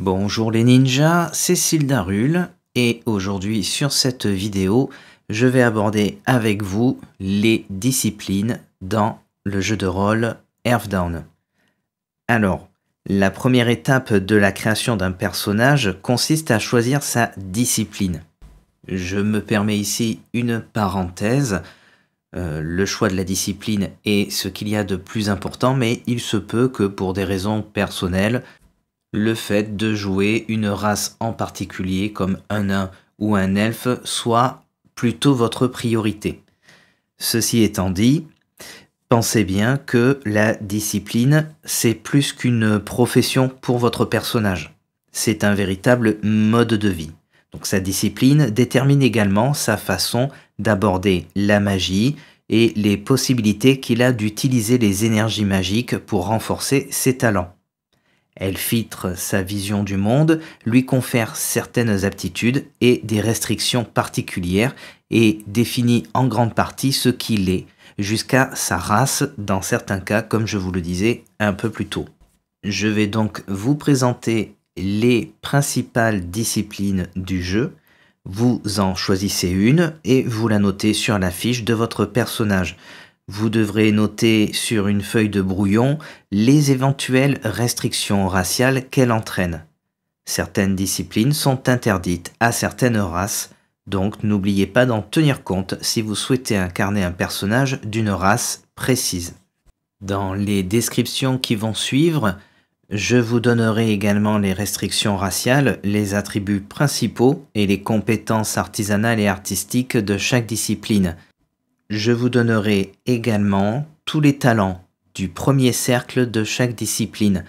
Bonjour les ninjas, c'est Sildarul et aujourd'hui sur cette vidéo, je vais aborder avec vous les disciplines dans le jeu de rôle Earthbound. Alors, la première étape de la création d'un personnage consiste à choisir sa discipline. Je me permets ici une parenthèse. Le choix de la discipline est ce qu'il y a de plus important, mais il se peut que pour des raisons personnelles, le fait de jouer une race en particulier comme un nain ou un elfe soit plutôt votre priorité. Ceci étant dit, pensez bien que la discipline, c'est plus qu'une profession pour votre personnage. C'est un véritable mode de vie. Donc sa discipline détermine également sa façon d'aborder la magie et les possibilités qu'il a d'utiliser les énergies magiques pour renforcer ses talents. Elle filtre sa vision du monde, lui confère certaines aptitudes et des restrictions particulières et définit en grande partie ce qu'il est, jusqu'à sa race dans certains cas, comme je vous le disais un peu plus tôt. Je vais donc vous présenter les principales disciplines du jeu. Vous en choisissez une et vous la notez sur la fiche de votre personnage. Vous devrez noter sur une feuille de brouillon les éventuelles restrictions raciales qu'elle entraîne. Certaines disciplines sont interdites à certaines races, donc n'oubliez pas d'en tenir compte si vous souhaitez incarner un personnage d'une race précise. Dans les descriptions qui vont suivre, je vous donnerai également les restrictions raciales, les attributs principaux et les compétences artisanales et artistiques de chaque discipline. Je vous donnerai également tous les talents du premier cercle de chaque discipline,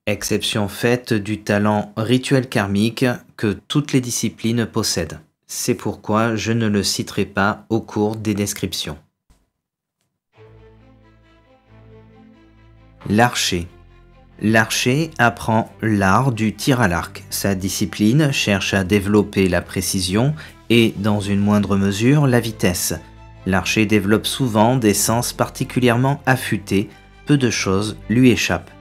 exception faite du talent rituel karmique que toutes les disciplines possèdent. C'est pourquoi je ne le citerai pas au cours des descriptions. L'archer. L'archer apprend l'art du tir à l'arc. Sa discipline cherche à développer la précision et, dans une moindre mesure, la vitesse. L'archer développe souvent des sens particulièrement affûtés, peu de choses lui échappent.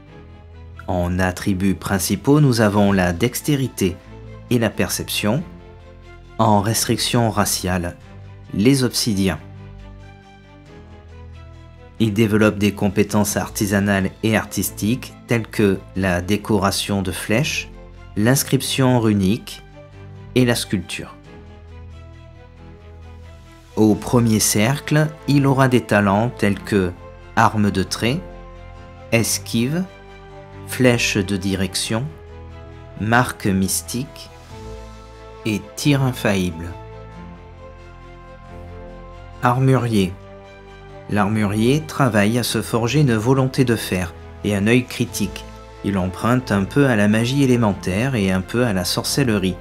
En attributs principaux, nous avons la dextérité et la perception. En restriction raciale, les obsidiens. Il développe des compétences artisanales et artistiques telles que la décoration de flèches, l'inscription runique et la sculpture. Au premier cercle, il aura des talents tels que arme de trait, esquive, flèche de direction, marque mystique et tir infaillible. Armurier. L'armurier travaille à se forger une volonté de fer et un œil critique. Il emprunte un peu à la magie élémentaire et un peu à la sorcellerie.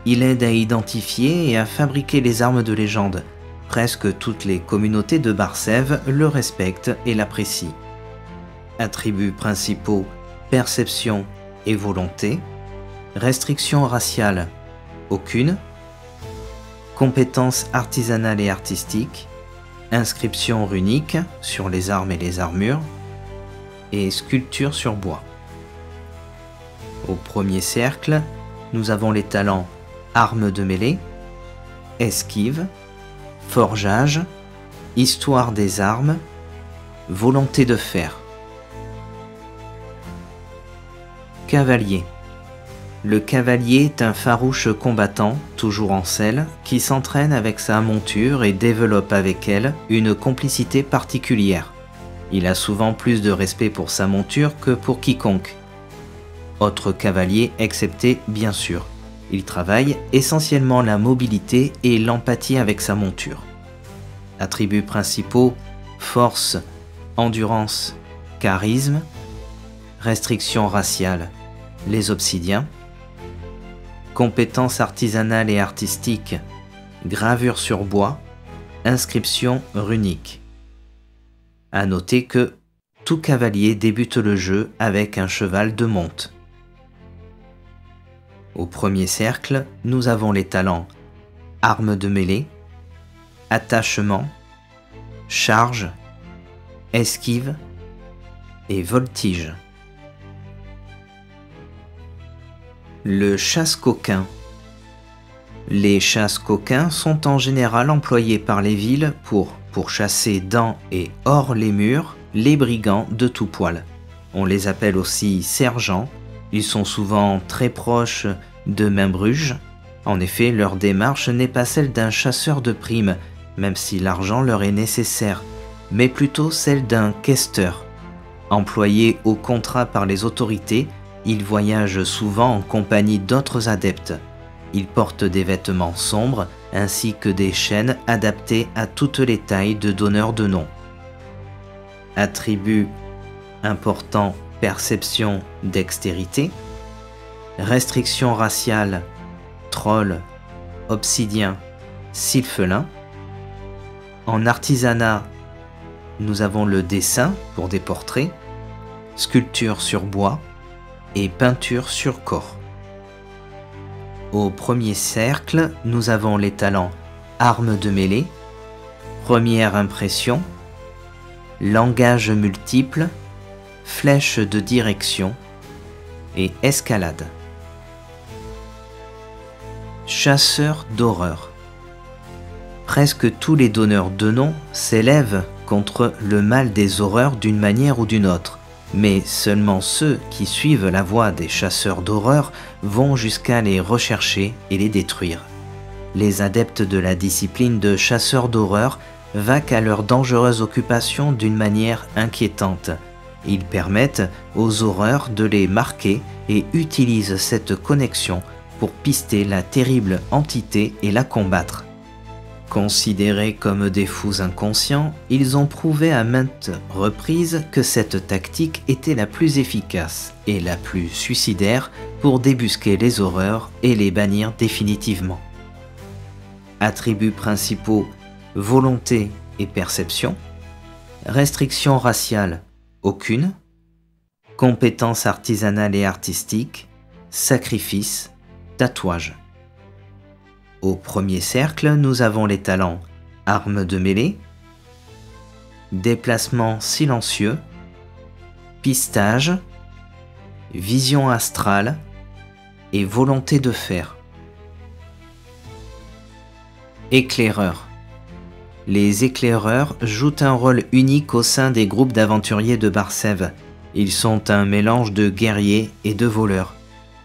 Il aide à identifier et à fabriquer les armes de légende. Presque toutes les communautés de Barsève le respectent et l'apprécient. Attributs principaux, perception et volonté. Restrictions raciales, aucune. Compétences artisanales et artistiques. Inscription runique sur les armes et les armures. Et sculpture sur bois. Au premier cercle, nous avons les talents armes de mêlée, esquive, forgeage, histoire des armes, volonté de fer. Cavalier. Le cavalier est un farouche combattant, toujours en selle, qui s'entraîne avec sa monture et développe avec elle une complicité particulière. Il a souvent plus de respect pour sa monture que pour quiconque. Autre cavalier excepté, bien sûr. Il travaille essentiellement la mobilité et l'empathie avec sa monture. Attributs principaux, force, endurance, charisme. Restrictions raciales, les obsidiens. Compétences artisanales et artistiques, gravure sur bois, inscription runique. À noter que tout cavalier débute le jeu avec un cheval de monte. Au premier cercle, nous avons les talents arme de mêlée, attachement, charge, esquive et voltige. Le chasse-coquin. Les chasse-coquins sont en général employés par les villes pour chasser dans et hors les murs les brigands de tout poil. On les appelle aussi sergents. Ils sont souvent très proches de Mainbruges. En effet, leur démarche n'est pas celle d'un chasseur de primes, même si l'argent leur est nécessaire, mais plutôt celle d'un questeur. Employés au contrat par les autorités, ils voyagent souvent en compagnie d'autres adeptes. Ils portent des vêtements sombres ainsi que des chaînes adaptées à toutes les tailles de donneurs de noms. Attributs importants: perception, dextérité. Restrictions raciales: troll, obsidien, sylphelin. En artisanat, nous avons le dessin pour des portraits, sculpture sur bois et peinture sur corps. Au premier cercle, nous avons les talents armes de mêlée, première impression, langage multiple, flèche de direction et escalade. Chasseur d'horreur. Presque tous les donneurs de noms s'élèvent contre le mal des horreurs d'une manière ou d'une autre, mais seulement ceux qui suivent la voie des chasseurs d'horreur vont jusqu'à les rechercher et les détruire. Les adeptes de la discipline de chasseurs d'horreur vaquent à leur dangereuse occupation d'une manière inquiétante. Ils permettent aux horreurs de les marquer et utilisent cette connexion pour pister la terrible entité et la combattre. Considérés comme des fous inconscients, ils ont prouvé à maintes reprises que cette tactique était la plus efficace et la plus suicidaire pour débusquer les horreurs et les bannir définitivement. Attributs principaux: volonté et perception. Restrictions raciales: aucune. Compétences artisanales et artistiques, sacrifice, tatouage. Au premier cercle, nous avons les talents armes de mêlée, déplacement silencieux, pistage, vision astrale et volonté de faire. Éclaireurs. Les éclaireurs jouent un rôle unique au sein des groupes d'aventuriers de Barsève. Ils sont un mélange de guerriers et de voleurs.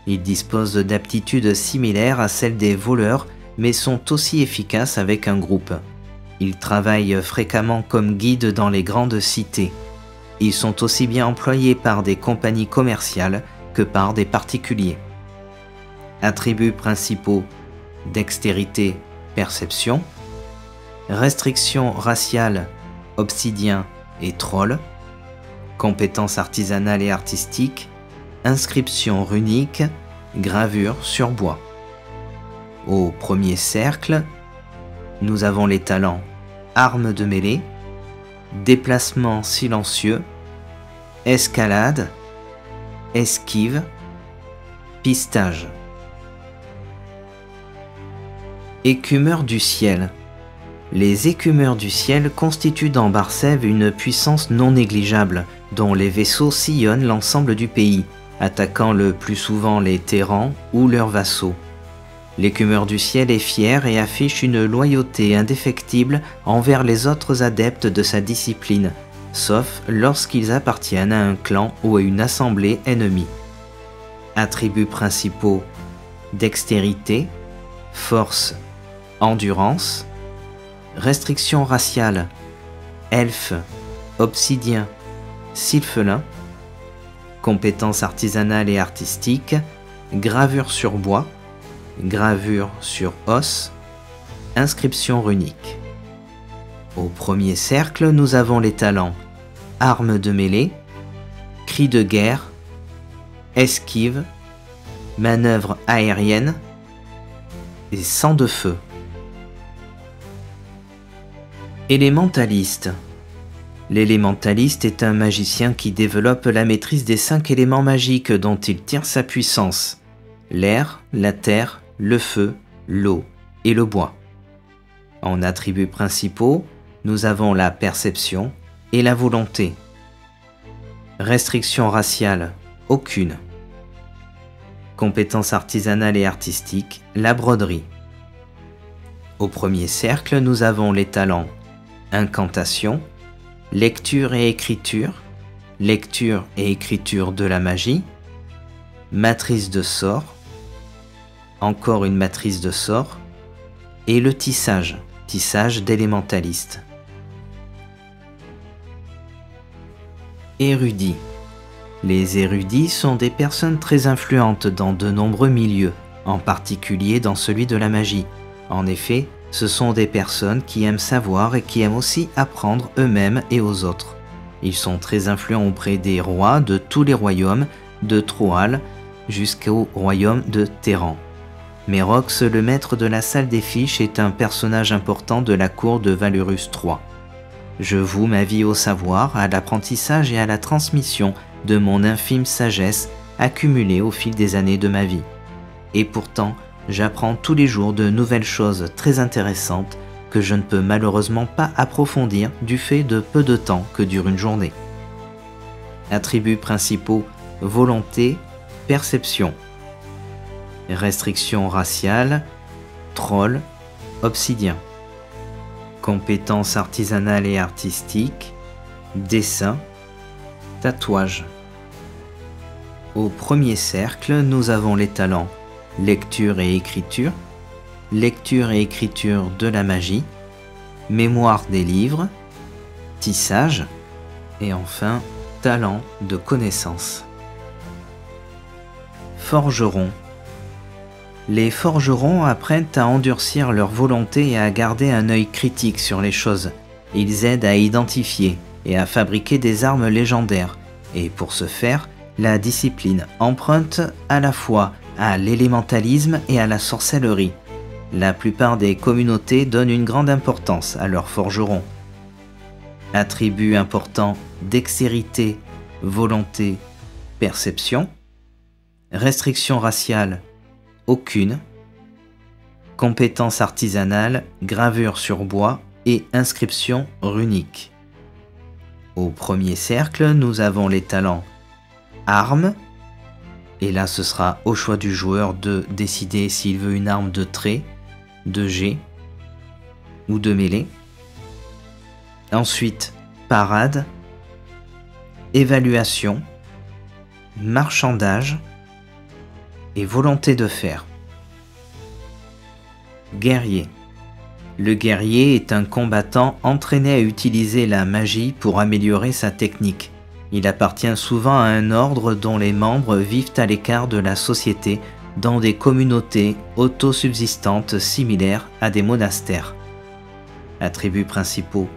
Ils disposent d'aptitudes similaires à celles des voleurs, mais sont aussi efficaces avec un groupe. Ils travaillent fréquemment comme guides dans les grandes cités. Ils sont aussi bien employés par des compagnies commerciales que par des particuliers. Attributs principaux: dextérité, perception. Restrictions raciales: obsidien et troll. Compétences artisanales et artistiques, inscription runique, gravure sur bois. Au premier cercle, nous avons les talents armes de mêlée, déplacement silencieux, escalade, esquive, pistage. Écumeurs du ciel. Les écumeurs du ciel constituent dans Barsève une puissance non négligeable, dont les vaisseaux sillonnent l'ensemble du pays, attaquant le plus souvent les terrans ou leurs vassaux. L'écumeur du ciel est fier et affiche une loyauté indéfectible envers les autres adeptes de sa discipline, sauf lorsqu'ils appartiennent à un clan ou à une assemblée ennemie. Attributs principaux: dextérité, force, endurance. Restrictions raciales: elfe, obsidien, sylphelin. Compétences artisanales et artistiques, gravure sur bois, gravure sur os, inscription runique. Au premier cercle, nous avons les talents armes de mêlée, cri de guerre, esquive, manœuvre aérienne et sang de feu. Élémentaliste. L'élémentaliste est un magicien qui développe la maîtrise des 5 éléments magiques dont il tire sa puissance: l'air, la terre, le feu, l'eau et le bois. En attributs principaux, nous avons la perception et la volonté. Restriction raciale: aucune. Compétences artisanales et artistiques, la broderie. Au premier cercle, nous avons les talents incantation, lecture et écriture de la magie, matrice de sorts, encore une matrice de sorts, et le tissage d'élémentaliste. Érudits. Les érudits sont des personnes très influentes dans de nombreux milieux, en particulier dans celui de la magie. En effet, ce sont des personnes qui aiment savoir et qui aiment aussi apprendre eux-mêmes et aux autres. Ils sont très influents auprès des rois de tous les royaumes, de Troal jusqu'au royaume de Téran. Mérox, le maître de la salle des fiches, est un personnage important de la cour de Valurus III. Je voue ma vie au savoir, à l'apprentissage et à la transmission de mon infime sagesse accumulée au fil des années de ma vie. Et pourtant, j'apprends tous les jours de nouvelles choses très intéressantes que je ne peux malheureusement pas approfondir du fait de peu de temps que dure une journée. Attributs principaux: volonté, perception. Restrictions raciales, troll, obsidien. Compétences artisanales et artistiques, dessin, tatouage. Au premier cercle, nous avons les talents lecture et écriture de la magie, mémoire des livres, tissage et enfin talent de connaissance. Forgeron. Les forgerons apprennent à endurcir leur volonté et à garder un œil critique sur les choses. Ils aident à identifier et à fabriquer des armes légendaires. Et pour ce faire, la discipline emprunte à la fois à l'élémentalisme et à la sorcellerie. La plupart des communautés donnent une grande importance à leurs forgerons. Attributs importants: dextérité, volonté, perception. Restrictions raciales: aucune. Compétences artisanales, gravure sur bois et inscription runique. Au premier cercle, nous avons les talents armes, et là ce sera au choix du joueur de décider s'il veut une arme de trait, de jet ou de mêlée. Ensuite, parade, évaluation, marchandage et volonté de faire. Guerrier. Le guerrier est un combattant entraîné à utiliser la magie pour améliorer sa technique. Il appartient souvent à un ordre dont les membres vivent à l'écart de la société dans des communautés autosubsistantes similaires à des monastères. Attributs principaux: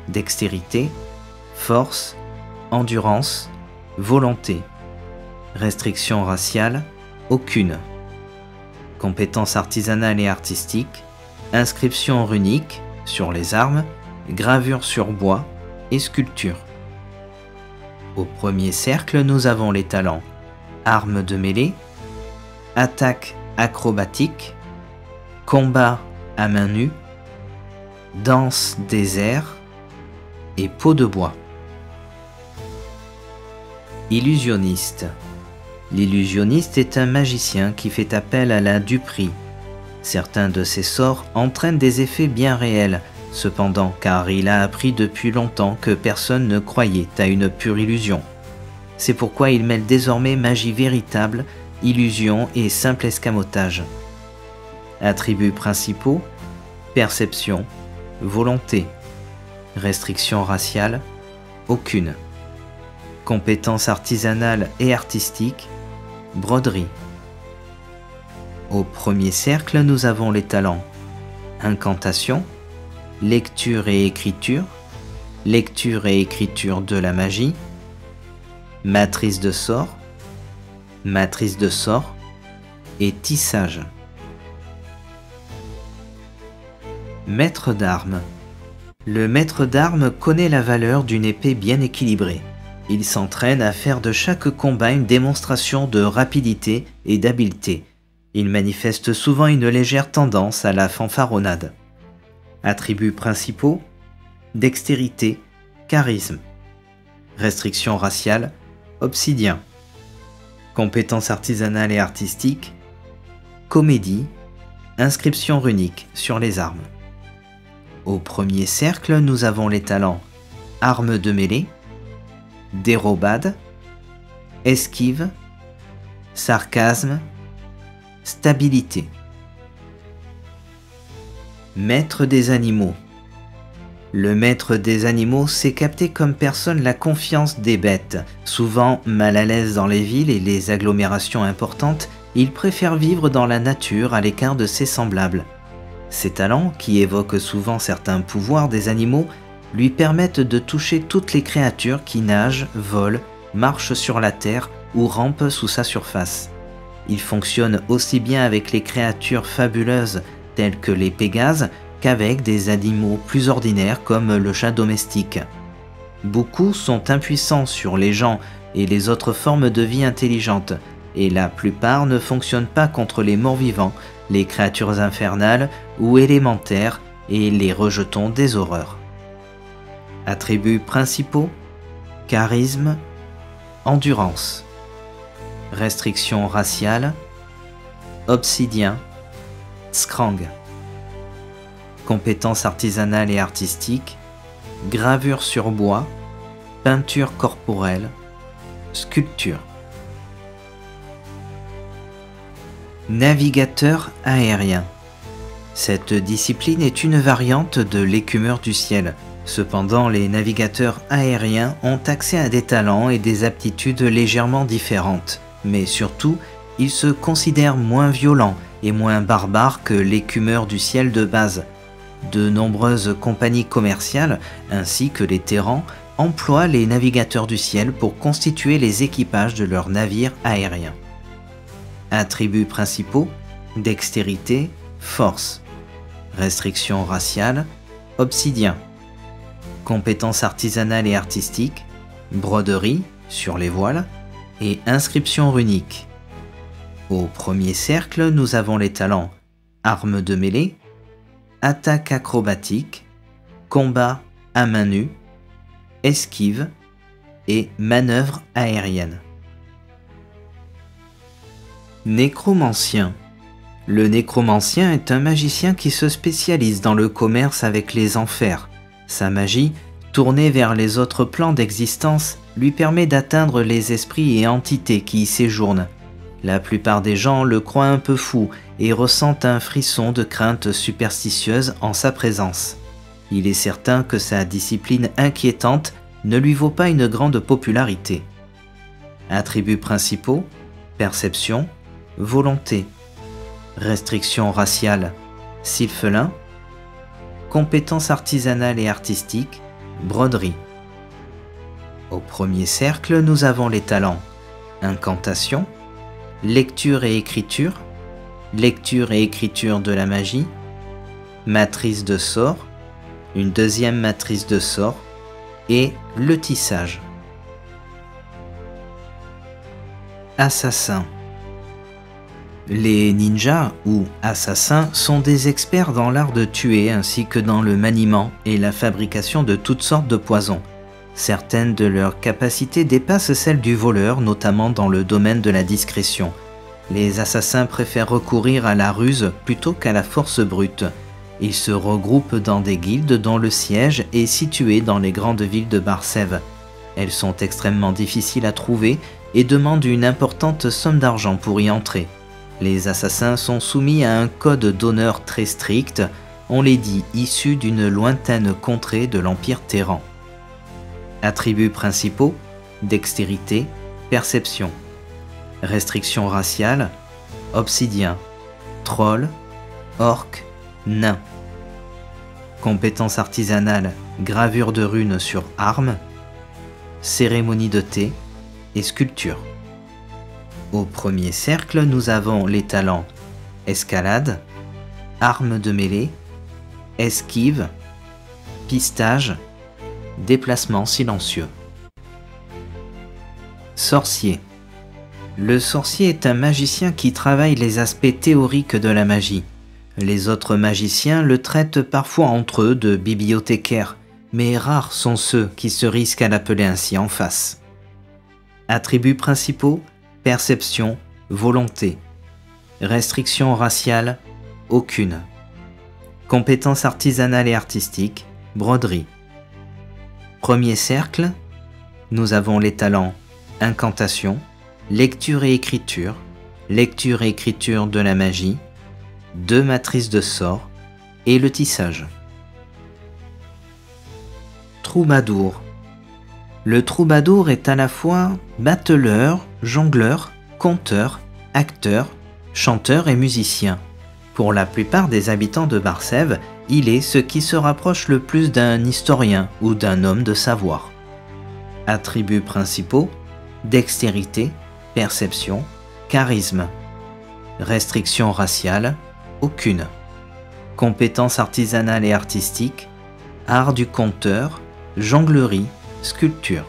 dextérité, force, endurance, volonté. Restrictions raciales: aucune. Compétences artisanales et artistiques, inscription runique sur les armes, gravure sur bois et sculpture. Au premier cercle, nous avons les talents armes de mêlée, attaque acrobatique, combat à main nue, danse des airs et peau de bois. Illusionniste. L'illusionniste est un magicien qui fait appel à la duperie. Certains de ses sorts entraînent des effets bien réels, cependant, car il a appris depuis longtemps que personne ne croyait à une pure illusion. C'est pourquoi il mêle désormais magie véritable, illusion et simple escamotage. Attributs principaux: perception, volonté. Restrictions raciales: aucune. Compétences artisanales et artistiques, broderie. Au premier cercle, nous avons les talents incantation, lecture et écriture de la magie, matrice de sorts et tissage. Maître d'armes. Le maître d'armes connaît la valeur d'une épée bien équilibrée. Il s'entraîne à faire de chaque combat une démonstration de rapidité et d'habileté. Il manifeste souvent une légère tendance à la fanfaronnade. Attributs principaux: dextérité, charisme. Restrictions raciales: obsidien. Compétences artisanales et artistiques, comédie, inscription runique sur les armes. Au premier cercle, nous avons les talents armes de mêlée, dérobade, esquive, sarcasme, stabilité. Maître des animaux. Le maître des animaux sait capter comme personne la confiance des bêtes. Souvent mal à l'aise dans les villes et les agglomérations importantes, il préfère vivre dans la nature à l'écart de ses semblables. Ses talents, qui évoquent souvent certains pouvoirs des animaux, lui permettent de toucher toutes les créatures qui nagent, volent, marchent sur la terre ou rampent sous sa surface. Il fonctionne aussi bien avec les créatures fabuleuses telles que les pégases qu'avec des animaux plus ordinaires comme le chat domestique. Beaucoup sont impuissants sur les gens et les autres formes de vie intelligentes, et la plupart ne fonctionnent pas contre les morts-vivants, les créatures infernales ou élémentaires et les rejetons des horreurs. Attributs principaux: charisme, endurance. Restrictions raciales: obsidien, Scrang. Compétences artisanales et artistiques, gravure sur bois, peinture corporelle, sculpture. Navigateur aérien. Cette discipline est une variante de l'écumeur du ciel. Cependant, les navigateurs aériens ont accès à des talents et des aptitudes légèrement différentes. Mais surtout, ils se considèrent moins violents et moins barbares que l'écumeur du ciel de base. De nombreuses compagnies commerciales, ainsi que les terrans, emploient les navigateurs du ciel pour constituer les équipages de leurs navires aériens. Attributs principaux: dextérité, force. Restrictions raciales: obsidien. Compétences artisanales et artistiques, broderie sur les voiles et inscription runique. Au premier cercle, nous avons les talents armes de mêlée, attaque acrobatique, combat à main nue, esquive et manœuvre aérienne. Nécromancien. Le nécromancien est un magicien qui se spécialise dans le commerce avec les enfers. Sa magie, tournée vers les autres plans d'existence, lui permet d'atteindre les esprits et entités qui y séjournent. La plupart des gens le croient un peu fou et ressentent un frisson de crainte superstitieuse en sa présence. Il est certain que sa discipline inquiétante ne lui vaut pas une grande popularité. Attributs principaux: perception, volonté. Restrictions raciales: sylphelin. Compétences artisanales et artistiques, broderie. Au premier cercle, nous avons les talents incantation, lecture et écriture de la magie, matrice de sorts, une deuxième matrice de sorts et le tissage. Assassin. Les ninjas ou assassins sont des experts dans l'art de tuer ainsi que dans le maniement et la fabrication de toutes sortes de poisons. Certaines de leurs capacités dépassent celles du voleur, notamment dans le domaine de la discrétion. Les assassins préfèrent recourir à la ruse plutôt qu'à la force brute. Ils se regroupent dans des guildes dont le siège est situé dans les grandes villes de Barsève. Elles sont extrêmement difficiles à trouver et demandent une importante somme d'argent pour y entrer. Les assassins sont soumis à un code d'honneur très strict, on les dit issus d'une lointaine contrée de l'Empire Terran. Attributs principaux: dextérité, perception. Restrictions raciales: obsidien, troll, orc, nain. Compétences artisanales: gravure de runes sur armes, cérémonie de thé et sculpture. Au premier cercle, nous avons les talents escalade, armes de mêlée, esquive, pistage, déplacement silencieux. Sorcier. Le sorcier est un magicien qui travaille les aspects théoriques de la magie. Les autres magiciens le traitent parfois entre eux de bibliothécaire, mais rares sont ceux qui se risquent à l'appeler ainsi en face. Attributs principaux: perception, volonté. Restriction raciale, aucune. Compétences artisanales et artistiques, broderie. Premier cercle, nous avons les talents incantation, lecture et écriture de la magie, 2 matrices de sorts et le tissage. Troubadour. Le troubadour est à la fois battleur, jongleur, conteur, acteur, chanteur et musicien. Pour la plupart des habitants de Barsève, il est ce qui se rapproche le plus d'un historien ou d'un homme de savoir. Attributs principaux, dextérité, perception, charisme. Restriction raciale, aucune. Compétences artisanales et artistiques, art du conteur, jonglerie, sculpture.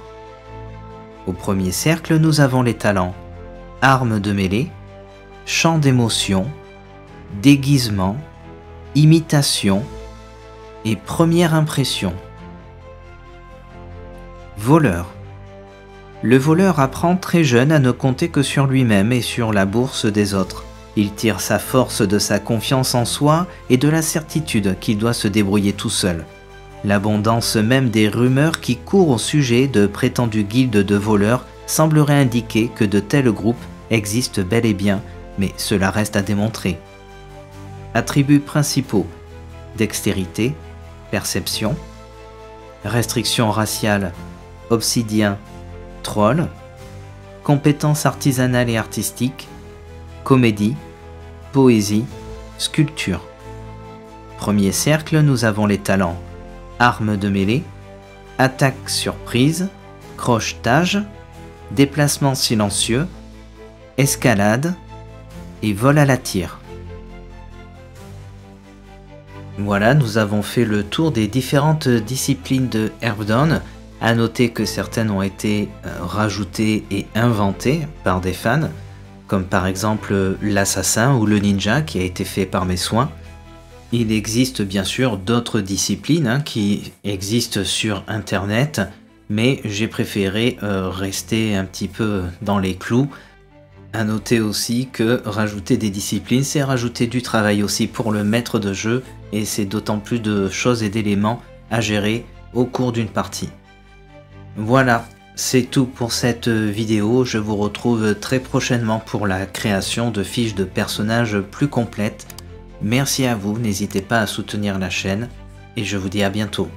Au premier cercle, nous avons les talents armes de mêlée, chant d'émotion, déguisement, imitation et première impression. Voleur. Le voleur apprend très jeune à ne compter que sur lui-même et sur la bourse des autres. Il tire sa force de sa confiance en soi et de la certitude qu'il doit se débrouiller tout seul. L'abondance même des rumeurs qui courent au sujet de prétendues guildes de voleurs semblerait indiquer que de tels groupes existent bel et bien, mais cela reste à démontrer. Attributs principaux, dextérité, perception, restriction raciale, obsidien, troll, compétences artisanales et artistiques, comédie, poésie, sculpture. Premier cercle, nous avons les talents armes de mêlée, attaque surprise, crochetage, déplacement silencieux, escalade et vol à la tire. Voilà, nous avons fait le tour des différentes disciplines de Hearthstone. À noter que certaines ont été rajoutées et inventées par des fans, comme par exemple l'assassin ou le ninja qui a été fait par mes soins. Il existe bien sûr d'autres disciplines qui existent sur internet, mais j'ai préféré rester un petit peu dans les clous. À noter aussi que rajouter des disciplines, c'est rajouter du travail aussi pour le maître de jeu, et c'est d'autant plus de choses et d'éléments à gérer au cours d'une partie. Voilà, c'est tout pour cette vidéo. Je vous retrouve très prochainement pour la création de fiches de personnages plus complètes. Merci à vous, n'hésitez pas à soutenir la chaîne et je vous dis à bientôt.